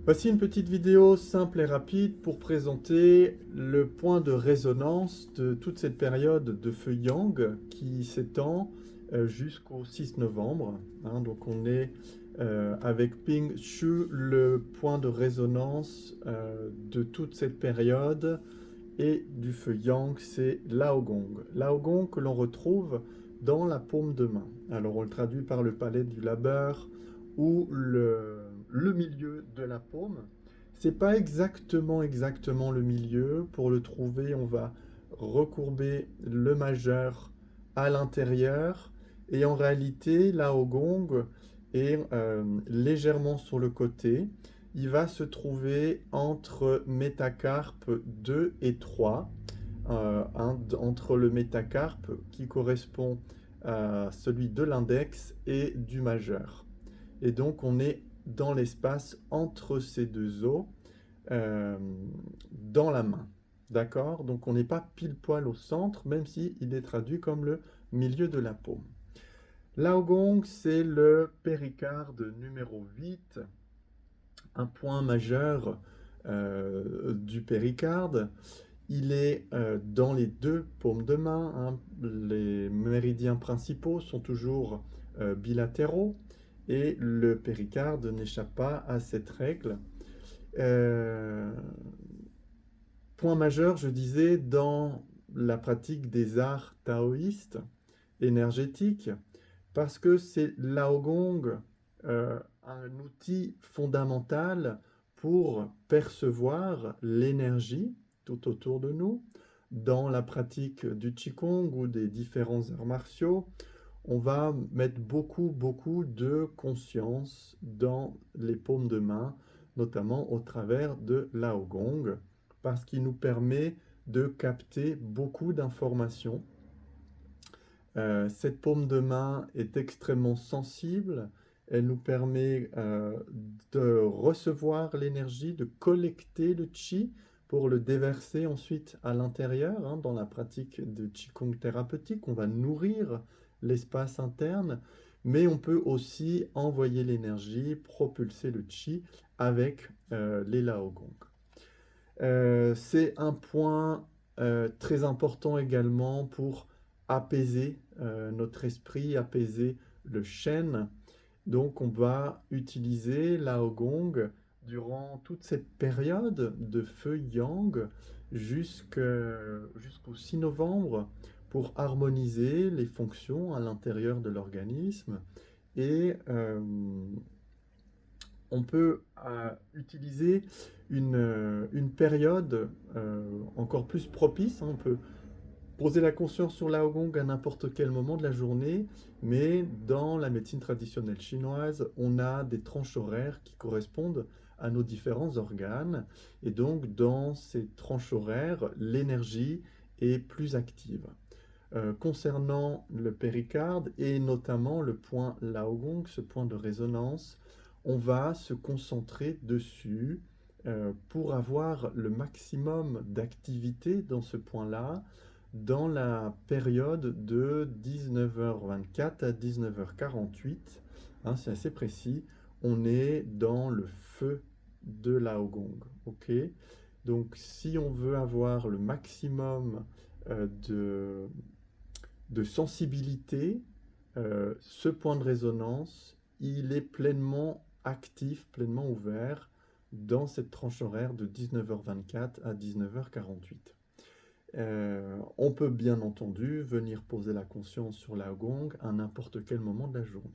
Voici une petite vidéo simple et rapide pour présenter le point de résonance de toute cette période de feu yang qui s'étend jusqu'au 6 novembre. Donc on est avec Ping Shu, le point de résonance de toute cette période et du feu yang, c'est Laogong. Laogong que l'on retrouve dans la paume de main. Alors on le traduit par le palais du labeur ou le milieu de la paume. C'est pas exactement le milieu. Pour le trouver, on va recourber le majeur à l'intérieur et en réalité, Laogong est légèrement sur le côté. Il va se trouver entre métacarpe 2 et 3, entre le métacarpe qui correspond à celui de l'index et du majeur. Et donc on est dans l'espace entre ces deux os, euh, dans la main. D'accord? Donc on n'est pas pile poil au centre, même si il est traduit comme le milieu de la paume. Laogong, c'est le péricarde numéro 8, un point majeur du péricarde. Il est dans les deux paumes de main. Les méridiens principaux sont toujours bilatéraux et le péricarde n'échappe pas à cette règle. Euh, Point majeur, je disais, dans la pratique des arts taoïstes énergétiques, parce que c'est Laogong, un outil fondamental pour percevoir l'énergie tout autour de nous. Dans la pratique du Qigong ou des différents arts martiaux, on va mettre beaucoup de conscience dans les paumes de main, notamment au travers de Laogong, parce qu'il nous permet de capter beaucoup d'informations. Cette paume de main est extrêmement sensible. Elle nous permet de recevoir l'énergie, de collecter le chi pour le déverser ensuite à l'intérieur. Dans la pratique de Qigong thérapeutique, on va nourrir l'espace interne, mais on peut aussi envoyer l'énergie, propulser le chi avec les Laogong. C'est un point très important également pour apaiser notre esprit, apaiser le chêne. Donc on va utiliser Laogong durant toute cette période de feu yang jusqu'au 6 novembre pour harmoniser les fonctions à l'intérieur de l'organisme et on peut utiliser une période encore plus propice. On peut poser la conscience sur Laogong à n'importe quel moment de la journée, mais dans la médecine traditionnelle chinoise, on a des tranches horaires qui correspondent à nos différents organes. Et donc, dans ces tranches horaires, l'énergie est plus active. Concernant le péricarde et notamment le point Laogong, ce point de résonance, on va se concentrer dessus pour avoir le maximum d'activité dans ce point-là dans la période de 19h24 à 19h48. C'est assez précis. On est dans le feu de Laogong. Ok. Donc, si on veut avoir le maximum de sensibilité, ce point de résonance, il est pleinement actif, pleinement ouvert dans cette tranche horaire de 19h24 à 19h48. On peut bien entendu venir poser la conscience sur la gong à n'importe quel moment de la journée.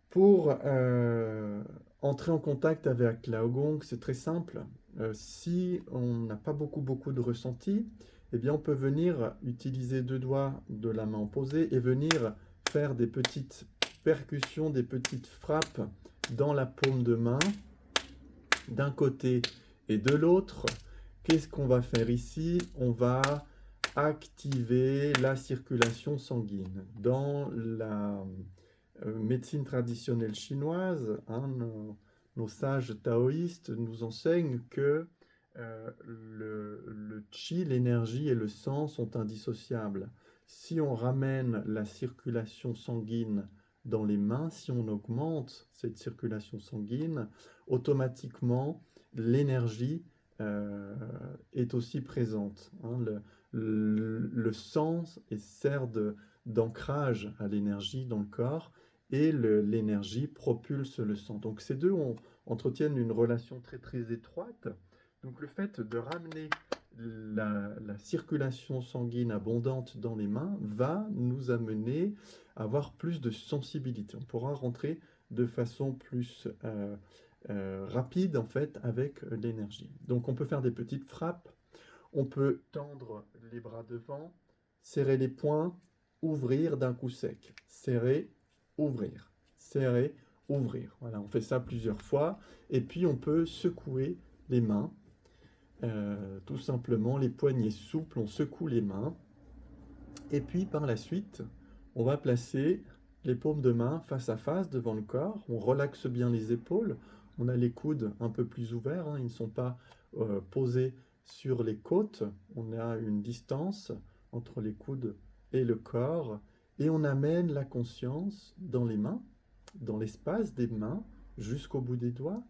Pour entrer en contact avec la gong, c'est très simple. Si on n'a pas beaucoup de ressenti, eh bien on peut venir utiliser deux doigts de la main opposée et venir faire des petites percussions, des petites frappes dans la paume de main, d'un côté et de l'autre. Qu'est-ce qu'on va faire ici? On va activer la circulation sanguine. Dans la médecine traditionnelle chinoise, nos sages taoïstes nous enseignent que le qi, l'énergie et le sang sont indissociables. Si on ramène la circulation sanguine dans les mains, si on augmente cette circulation sanguine, automatiquement, l'énergie est aussi présente, hein. Le sang sert d'ancrage à l'énergie dans le corps et l'énergie propulse le sang. Donc ces deux entretiennent une relation très très étroite. Donc le fait de ramener la circulation sanguine abondante dans les mains va nous amener à avoir plus de sensibilité. On pourra rentrer de façon plus rapide en fait avec l'énergie. Donc on peut faire des petites frappes, on peut tendre les bras devant, serrer les poings, ouvrir d'un coup sec, serrer, ouvrir, serrer, ouvrir. Voilà, on fait ça plusieurs fois et puis on peut secouer les mains. Tout simplement, les poignets souples, on secoue les mains. Et puis par la suite, on va placer les paumes de main face à face devant le corps. On relaxe bien les épaules. On a les coudes un peu plus ouverts, hein, ils ne sont pas posés sur les côtes. On a une distance entre les coudes et le corps. Et on amène la conscience dans les mains, dans l'espace des mains, jusqu'au bout des doigts.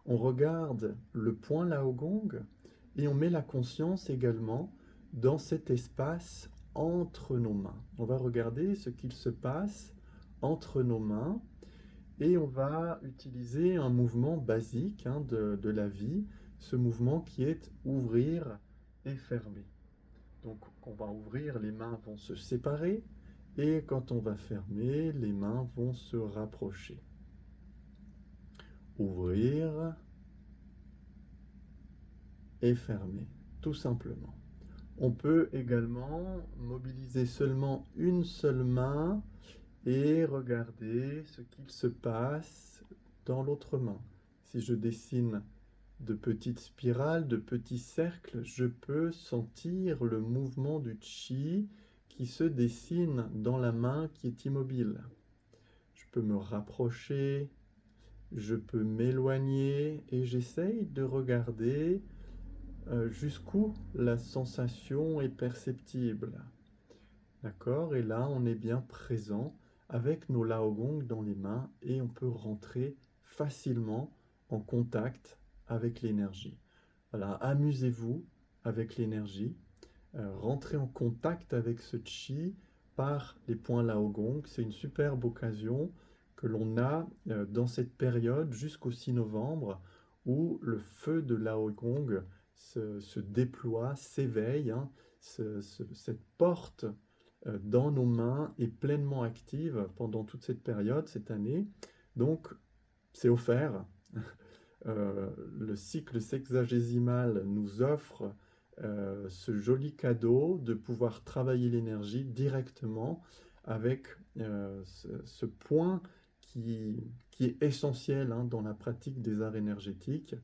On regarde le point Lao Gong et on met la conscience également dans cet espace entre nos mains. On va regarder ce qu'il se passe entre nos mains et on va utiliser un mouvement basique, hein, de la vie, ce mouvement qui est ouvrir et fermer. Donc on va ouvrir, les mains vont se séparer et quand on va fermer, les mains vont se rapprocher. Ouvrir et fermer, tout simplement. On peut également mobiliser seulement une seule main et regarder ce qu'il se passe dans l'autre main. Si je dessine de petites spirales, de petits cercles, je peux sentir le mouvement du chi qui se dessine dans la main qui est immobile. Je peux me rapprocher, je peux m'éloigner et j'essaye de regarder jusqu'où la sensation est perceptible. D'accord? Et là, on est bien présent avec nos Laogong dans les mains et on peut rentrer facilement en contact avec l'énergie. Voilà, amusez-vous avec l'énergie, rentrez en contact avec ce chi par les points Laogong. C'est une superbe occasion que l'on a dans cette période jusqu'au 6 novembre où le feu de Laogong se déploie, s'éveille, hein, cette porte dans nos mains est pleinement active pendant toute cette période, cette année. Donc, c'est offert. Le cycle sexagésimal nous offre ce joli cadeau de pouvoir travailler l'énergie directement avec ce point qui est essentiel, hein, dans la pratique des arts énergétiques,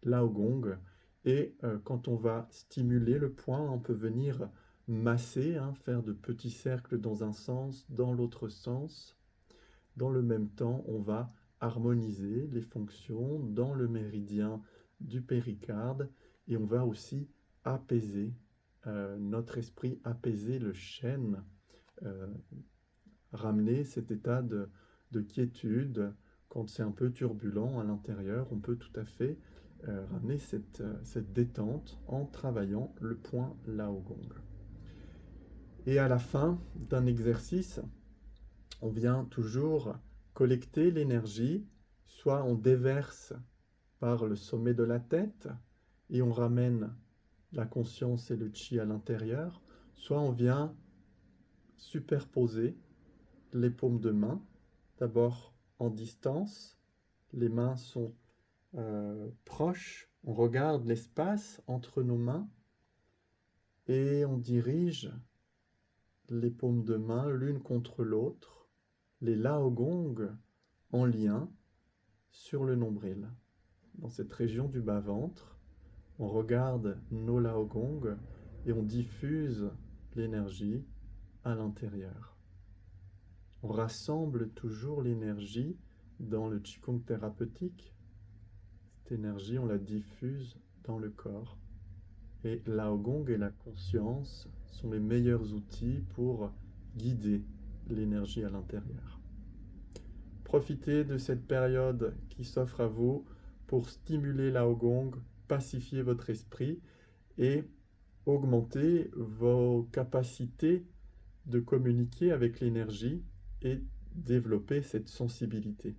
Lao Gong. Et quand on va stimuler le point, on peut venir masser, hein, faire de petits cercles dans un sens, dans l'autre sens. Dans le même temps, on va harmoniser les fonctions dans le méridien du péricarde et on va aussi apaiser notre esprit, apaiser le chêne, euh, ramener cet état de quiétude. Quand c'est un peu turbulent à l'intérieur, on peut tout à fait ramener cette détente en travaillant le point Lao Gong. Et à la fin d'un exercice, on vient toujours collecter l'énergie, soit on déverse par le sommet de la tête et on ramène la conscience et le chi à l'intérieur, soit on vient superposer les paumes de main, d'abord en distance, les mains sont proches, on regarde l'espace entre nos mains et on dirige les paumes de main l'une contre l'autre, les Laogong en lien sur le nombril. Dans cette région du bas-ventre, on regarde nos Laogong et on diffuse l'énergie à l'intérieur. On rassemble toujours l'énergie dans le Qigong thérapeutique. Cette énergie, on la diffuse dans le corps. Et Laogong et la conscience sont les meilleurs outils pour guider l'énergie à l'intérieur. Profitez de cette période qui s'offre à vous pour stimuler Lao Gong, pacifier votre esprit et augmenter vos capacités de communiquer avec l'énergie et développer cette sensibilité.